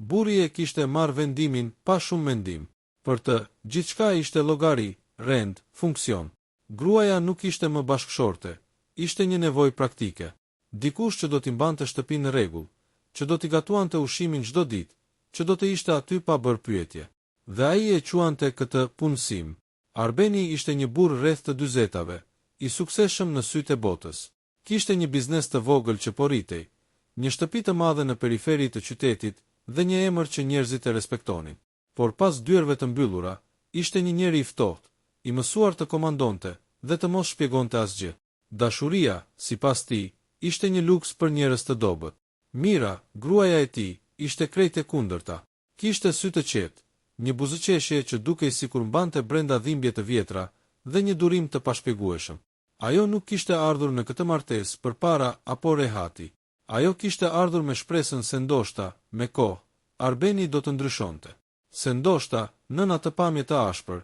Burri e kishte marrë vendimin pa shumë mendim. Për të, gjithçka ishte llogari, rend, funksion. Gruaja nuk ishte më bashkëshorte, ishte një nevojë praktike. Dikush që do t'i mbante shtëpinë në rregull, që do t'i gatuante ushqimin çdo ditë, që do të ishte aty pa bërë pyetje. Dhe ai e quante këtë punësim. Arbeni ishte një burr rreth të 40-tave, i suksesshëm në sytë e botës. Kishte një biznes të vogël që po rritej, një shtëpi të madhe në periferi të qytetit dhe një emër që njerëzit e respektonin. Por pas dyerve të mbyllura, ishte një njeri i ftohtë, i mësuar të komandonte dhe të mos shpjegonte asgjë. Dashuria, sipas tij, ishte një luks për njerëz të dobët. Mira, gruaja e tij, ishte krejt e kundërta. Kishte sy të qetë, një buzëqeshje që dukej sikur mbante brenda dhimbje të vjetra dhe një durim të pashpjegueshëm. Ajo nuk kishte ardhur në këtë martesë përpara apo rehati. Ajo kishte ardhur me shpresën se ndoshta, me kohë, Arbeni do të ndryshonte. Se ndoshta, nën atë pamje të ashpër,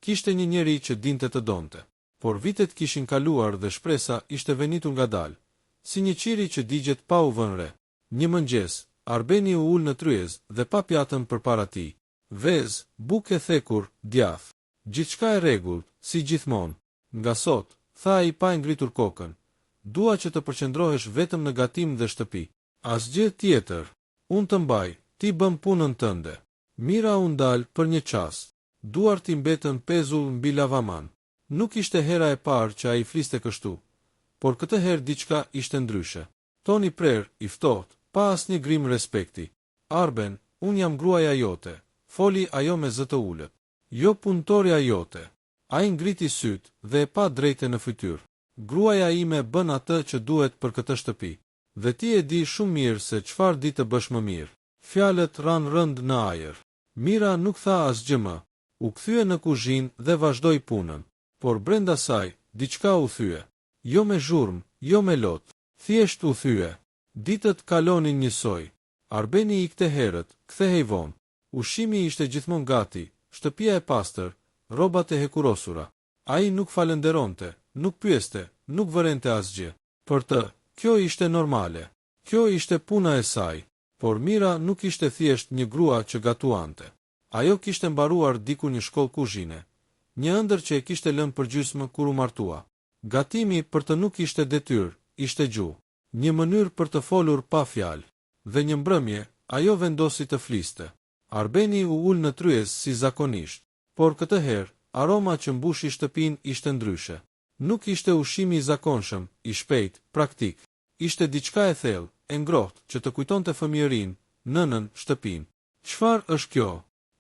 kishte një njeri që dinte të donte. Por vitet kishin kaluar dhe shpresa ishte venitur ngadalë, si një qiri që digjet pa u vënë re. Një mëngjes, Arbeni u ul në tryez dhe pa pjatën përpara tij. Vez, bukë e thekur, djath. Gjithçka e rregullt, si gjithmonë. Nga sot, tha ai pa ngritur kokën, dua që të përqendrohesh vetëm në gatim dhe shtëpi. Asgjë tjetër. Unë të mbaj, ti bën punën tënde. Mira u ndal për një çast. Duart i mbetën pezull mbi lavaman. Nuk ishte hera e parë që ai fliste kështu, por këtë herë diçka ishte ndryshe. Toni prerë, i ftohtë, pa asnjë grim respekti. Arben, unë jam gruaja jote, foli ajo me zë të ulët. Jo punëtorja jote. Ai ngriti syt dhe e pa drejte në fytyrë. Gruaja ime bën atë që duhet për këtë shtëpi. Dhe ti e di shumë mirë se çfarë di të bësh më mirë. Fjalët ranë rënd në ajër. Mira nuk tha asgjë më. U kthye në kuzhinë dhe vazhdoi punën. Por brenda saj, diçka u thye. Jo me zhurmë, jo me lot. Thjesht u thye. Ditët kalonin njësoj. Arbeni ikte herët, kthehej vonë. Ushqimi ishte gjithmonë gati, shtëpia e pastër, rrobat e hekurosura. Ai nuk falenderonte, nuk pyeste, nuk vërente asgjë. Për të, kjo ishte normale. Kjo ishte puna e saj. Por Mira nuk ishte thjesht një grua që gatuante. Ajo kishte mbaruar diku një shkollë kuzhine, një ëndër që e kishte lënë përgjysmë kur u martua. Gatimi për të nuk ishte detyrë, ishte gjuhë, një mënyrë për të folur pa fjalë. Dhe një mbrëmje, ajo vendosi të fliste. Arbeni u ul në tryez si zakonisht, por këtë herë, aroma që mbushi shtëpinë ishte ndryshe. Nuk ishte ushqimi i zakonshëm, i shpejt, praktik. Ishte diçka e thellë, e ngrohtë, që të kujtonte fëmijërinë, nënën, shtëpinë. Çfarë është kjo?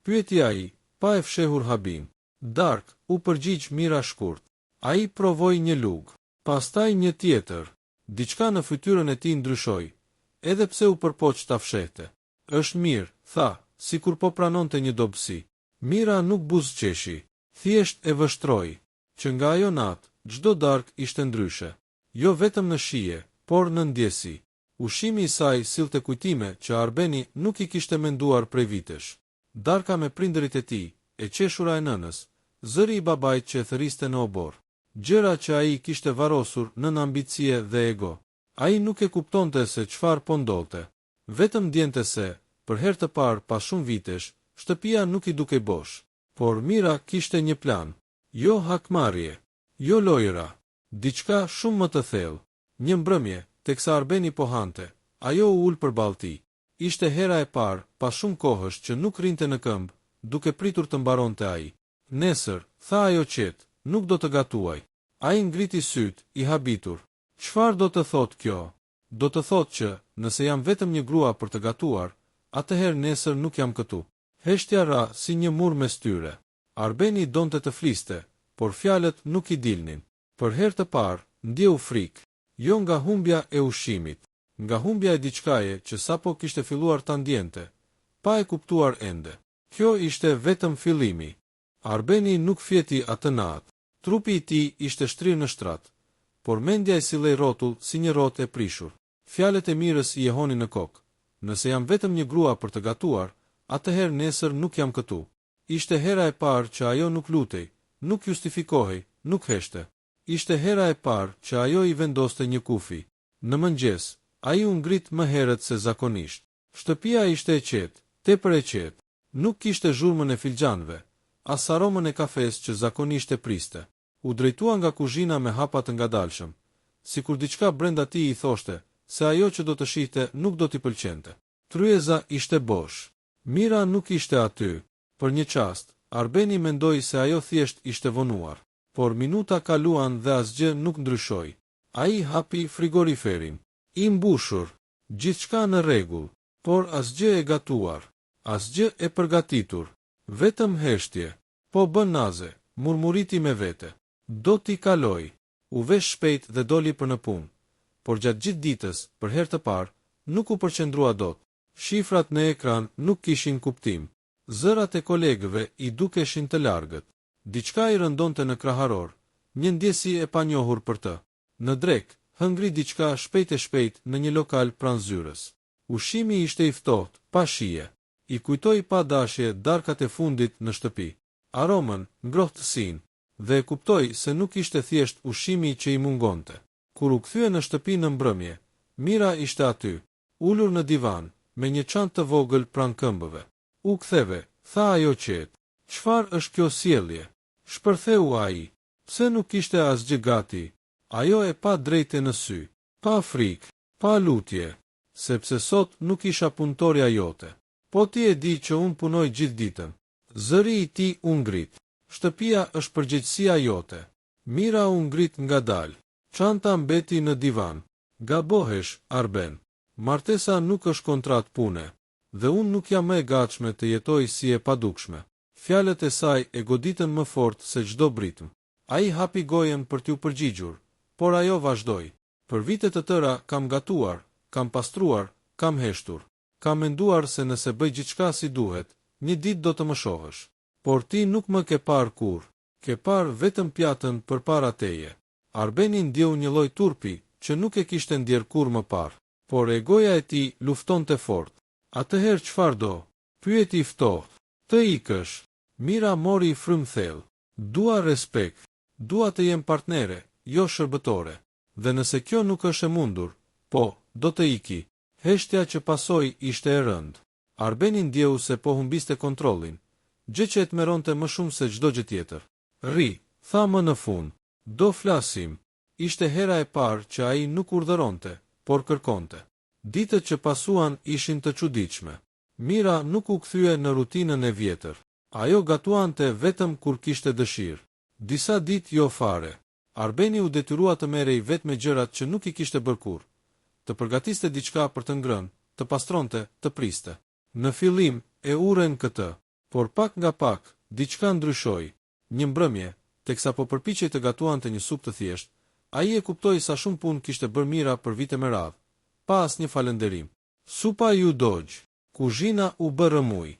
Pyeti ai, pa e fshehur habin. Dark, u përgjigj Mira shkurt. Ai provoi një lugë, pastaj një tjetër. Diçka në fytyrën e tij ndryshoi, edhe pse u përpoq ta fshehte. Është mirë, tha, sikur po pranonte një dobësi. Mira nuk buzëqeshi, thjesht e vështroi, që nga ajo natë, çdo darkë ishte ndryshe. Jo vetëm në shije, por në ndjesi. Ushqimi i saj sillte kujtime që Arbeni nuk i kishte menduar prej vitesh. Darka me prindërit e tij, e qeshura e nënës, zëri i babait që e thëriste në obor. Gjëra që ai kishte varrosur nën ambicie dhe ego. Ai nuk e kuptonte se çfarë po ndodhte. Vetëm ndjente se, për herë të parë pas shumë vitesh, shtëpia nuk i dukej bosh. Por Mira kishte një plan. Jo hakmarrje, jo lojra, diçka shumë më të thellë. Një mbrëmje, teksa Arbeni po hante, ajo u ul përballë tij. Ishte hera e parë, pas shumë kohësh që nuk rinte në këmbë, duke pritur të mbaronte ai. Nesër, tha ajo qetë, nuk do të gatuaj. Ai ngriti syt, i habitur. Çfarë do të thotë kjo? Do të thotë që, nëse jam vetëm një grua për të gatuar, atëherë nesër nuk jam këtu. Heshtja ra si një mur mes tyre. Arbeni donte të fliste, por fjalët nuk i dilnin. Për herë të parë, ndjeu frikë, jo nga humbja e ushqimit, nga humbja e diçkaje që sapo kishte filluar ta ndjente, pa e kuptuar ende. Kjo ishte vetëm fillimi. Arbeni nuk fjeti atë natë. Trupi i tij ishte shtrirë në shtrat, por mendja e sillej rrotull si një rrotë e prishur. Fjalët e Mirës i jehonin në kokë. Nëse jam vetëm një grua për të gatuar, atëherë nesër nuk jam këtu. Ishte hera e parë që ajo nuk lutej, nuk justifikohej, nuk heshte. Ishte hera e parë që ajo i vendoste një kufi. Në mëngjes, ai u ngrit më herët se zakonisht. Shtëpia ishte e qetë, tepër e qetë. Nuk kishte zhurmën e filxhanëve, as aromën e kafes që zakonisht e priste. U drejtua nga kuzhina me hapa të ngadalshëm, sikur diçka brenda tij i thoshte se ajo që do të shihte nuk do t'i pëlqente. Tryeza ishte bosh. Mira nuk ishte aty. Për një çast, Arbeni mendoi se ajo thjesht ishte vonuar. Por minuta kaluan dhe asgjë nuk ndryshoi. Ai hapi frigoriferin. I mbushur. Gjithçka në rregull, por asgjë e gatuar, asgjë e përgatitur. Vetëm heshtje. Po bën naze, murmuriti me vete. Do t'i kaloj. U vesh shpejt dhe doli për në punë. Por gjatë gjithë ditës, për herë të parë, nuk u përqendrua dot. Shifrat në ekran nuk kishin kuptim. Zërat e kolegëve i dukeshin të largët. Diçka i rëndonte në kraharor, një ndjesi e panjohur për të. Në drek, hëngri diçka shpejt e shpejt në një lokal pranë zyrës. Ushqimi ishte i ftohtë, pa shije. I kujtoi pa dashje darkat e fundit në shtëpi. Aromën, ngrohtësinë, dhe e kuptoi se nuk ishte thjesht ushqimi që i mungonte. Kur u kthye në shtëpi në mbrëmje, Mira ishte aty, ulur në divan, me një çantë të vogël pranë këmbëve. U ktheve, tha ajo qetë. Çfarë është kjo sjellje? Shpërtheu ai. Pse nuk ishte asgjë gati? Ajo e pa drejtë në sy, pa frikë, pa lutje, sepse sot nuk isha punëtorja jote. Po ti e di që unë punoj gjithë ditën. Zëri i tij u ngrit. Shtëpia është përgjegjësia jote. Mira u ngrit ngadalë. Çanta mbeti në divan. Gabohesh, Arben. Martesa nuk është kontratë pune, dhe unë nuk jam më e gatshme të jetoj si e padukshme. Fjalët e saj e goditën më fort se çdo britëm. Ai hapi gojen për t'u përgjigjur, por ajo vazhdoi. Për vite të tëra kam gatuar, kam pastruar, kam heshtur. Kam menduar se nëse bëj gjithçka si duhet, një ditë do të më shohësh. Por ti nuk më ke parë kur. Ke parë vetëm pjatën përpara teje. Arbeni ndjeu një lloj turpi që nuk e kishte ndjer kur më parë, por egoja e tij luftonte fort. Atëherë çfarë do? Pyeti i ftohtë. Të ikësh. Mira mori frym thellë. Dua respekt. Dua të jem partnere, jo shërbëtore. Dhe nëse kjo nuk është e mundur, po, do të iki. Heshtja që pasoi ishte e rëndë. Arbeni ndjeu se po humbiste kontrollin, gjë që e tmeronte më shumë se çdo gjë tjetër. Rri, tha më në fund. Do flasim. Ishte hera e parë që ai nuk urdhëronte, por kërkonte. Ditët që pasuan ishin të çuditshme. Mira nuk u kthye në rutinën e vjetër. Ajo gatuante vetëm kur kishte dëshirë. Disa ditë jo fare. Arbeni u detyrua të merrej vetë me gjërat që nuk i kishte bërë kurrë. Të përgatiste diçka për të ngrënë, të pastronte, të priste. Në fillim e uren këtë, por pak nga pak diçka ndryshoi. Një mbrëmje, teksa po përpiqej të gatuante një supë të thjeshtë, ai e kuptoi sa shumë punë kishte bërë Mira për vite me radhë, pa asnjë falënderim. Supa ju dogj. Kuzhina u bë rëmuj.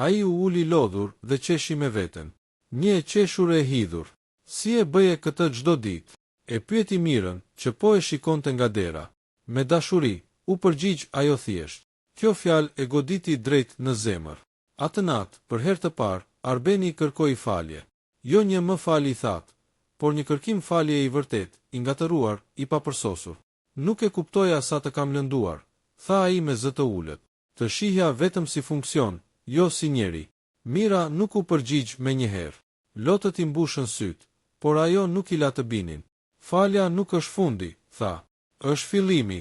Ai u uli lodhur dhe qeshi me veten. Një e qeshur e hidhur. Si e bëje këtë çdo ditë? E pyeti Mirën, që po e shikonte nga dera. Me dashuri, u përgjigj ajo thjesht. Kjo fjalë e goditi drejt në zemër. Atë natë, për herë të parë, Arbeni kërkoi falje. Jo një më fali thatë, por një kërkim falje i vërtet, i ngatëruar, i papërsosur. Nuk e kuptoja sa të kam lënduar, tha ai me zë të ulët. Të shihja vetëm si funksion, jo si njeri. Mira nuk u përgjigj me njëherë. Lotët i mbushën syt, por ajo nuk i la të binin. Falja nuk është fundi, tha. Është fillimi.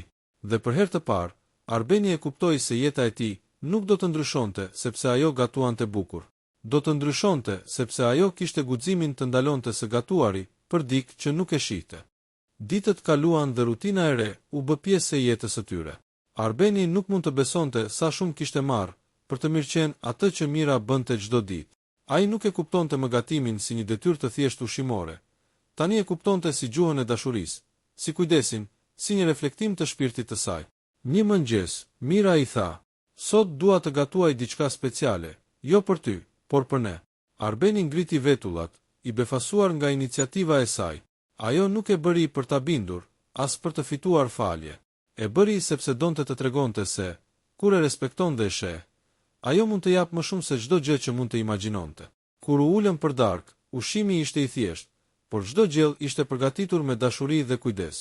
Dhe për herë të parë, Arbeni e kuptoi se jeta e tij nuk do të ndryshonte sepse ajo gatuante bukur. Do të ndryshonte sepse ajo kishte guximin të ndalonte së gatuari për dikë që nuk e shihte. Ditët kaluan dhe rutina e re u bë pjesë e jetës së tyre. Arbeni nuk mund të besonte sa shumë kishte marrë për të mirëqenë atë që Mira bënte çdo ditë. Ai nuk e kuptonte më gatimin si një detyrë të thjeshtë ushqimore. Tani e kuptonte si gjuhën e dashurisë, si kujdesin, si një reflektim të shpirtit të saj. Një mëngjes, Mira i tha: "Sot dua të gatuaj diçka speciale, jo për ty, por për ne." Arbeni ngriti vetullat, i befasuar nga iniciativa e saj. Ajo nuk e bëri për ta bindur, as për të fituar falje. E bëri sepse donte të tregonte se, kur e respekton dhe e sheh, ajo mund të japë më shumë se çdo gjë që mund të imagjinonte. Kur u ulën për darkë, ushqimi ishte i thjeshtë, por çdo gjell ishte përgatitur me dashuri dhe kujdes.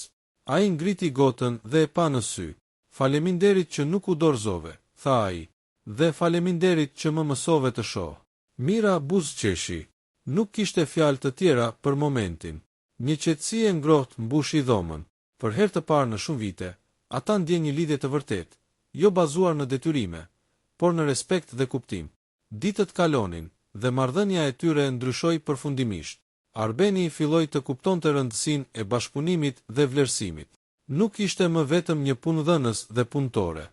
Ai ngriti gotën dhe e pa në sy. "Faleminderit që nuk u dorëzove," tha ai. dhe faleminderit që më mësove të shoh. Mira buzëqeshi. Nuk kishte fjalë të tjera për momentin. Një qetësi e ngrohtë mbushi dhomën. Për herë të parë në shumë vite, ata ndjen një lidhje të vërtetë, jo bazuar në detyrime, por në respekt dhe kuptim. Ditët kalonin dhe marrëdhënia e tyre ndryshoi përfundimisht. Arbeni filloi të kuptonte rëndësinë e bashkëpunimit dhe vlerësimit. Nuk ishte më vetëm një punëdhënës dhe punëtore.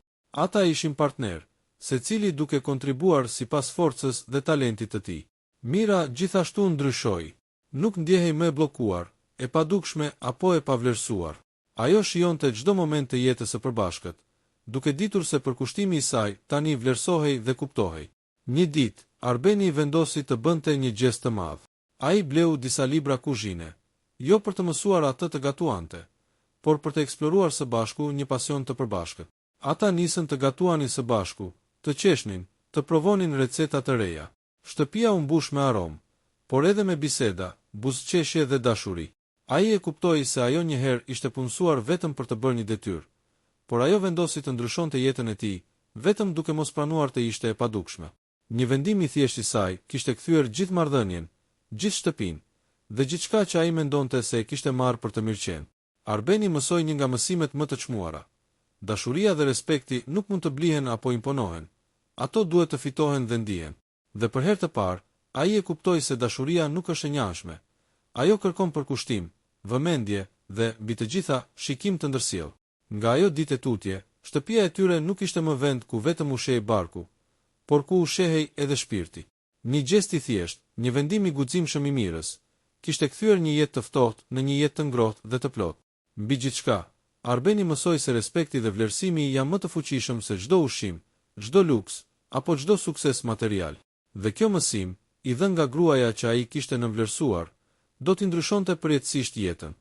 Ata ishin partner, secili duke kontribuar sipas forcës dhe talentit të tij. Mira gjithashtu ndryshoi. Nuk ndjehej më e bllokuar, e padukshme apo e pavlerësuar. Ajo shijonte çdo moment të jetës së përbashkët, duke ditur se përkushtimi i saj tani vlerësohej dhe kuptohej. Një ditë, Arbeni vendosi të bënte një gjest të madh. Ai bleu disa libra kuzhine, jo për të mësuar atë të gatuante, por për të eksploruar së bashku një pasion të përbashkët. Ata nisën të gatuanin së bashku, të qeshnin, të provonin receta të reja. Shtëpia u mbush me aromë, por edhe me biseda, buzëqeshje dhe dashuri. Ai e kuptoi se ajo njëherë ishte punësuar vetëm për të bërë një detyrë, por ajo vendosi të ndryshonte jetën e tij, vetëm duke mos pranuar të ishte e padukshme. Një vendim i thjeshtë i saj kishte kthyer gjithë marrëdhënien, gjithë shtëpinë dhe gjithçka që ai mendonte se e kishte marrë për të mirëqenë. Arbeni mësoi një nga mësimet më të çmuara. Dashuria dhe respekti nuk mund të blihen apo imponohen. Ato duhet të fitohen dhe ndihen. Dhe për herë të parë, ai e kuptoi se dashuria nuk është e njanshme. Ajo kërkon përkushtim, vëmendje dhe mbi të gjitha shikim të ndërsjell. Nga ajo ditë e tutje, shtëpia e tyre nuk ishte më vend ku vetëm u shehej barku, por ku u shehej edhe shpirti. Një gjest i thjesht, një vendim i guximshëm i mirës, kishte kthyer një jetë të ftohtë në një jetë të ngrohtë dhe të plotë. Mbi gjithçka, Arbeni mësoi se respekti dhe vlerësimi janë më të fuqishëm se çdo ushqim, çdo luks apo çdo sukses material. Dhe kjo mësim, i dhënë nga gruaja që ai kishte nënvlerësuar, do t'i ndryshonte përjetësisht jetën.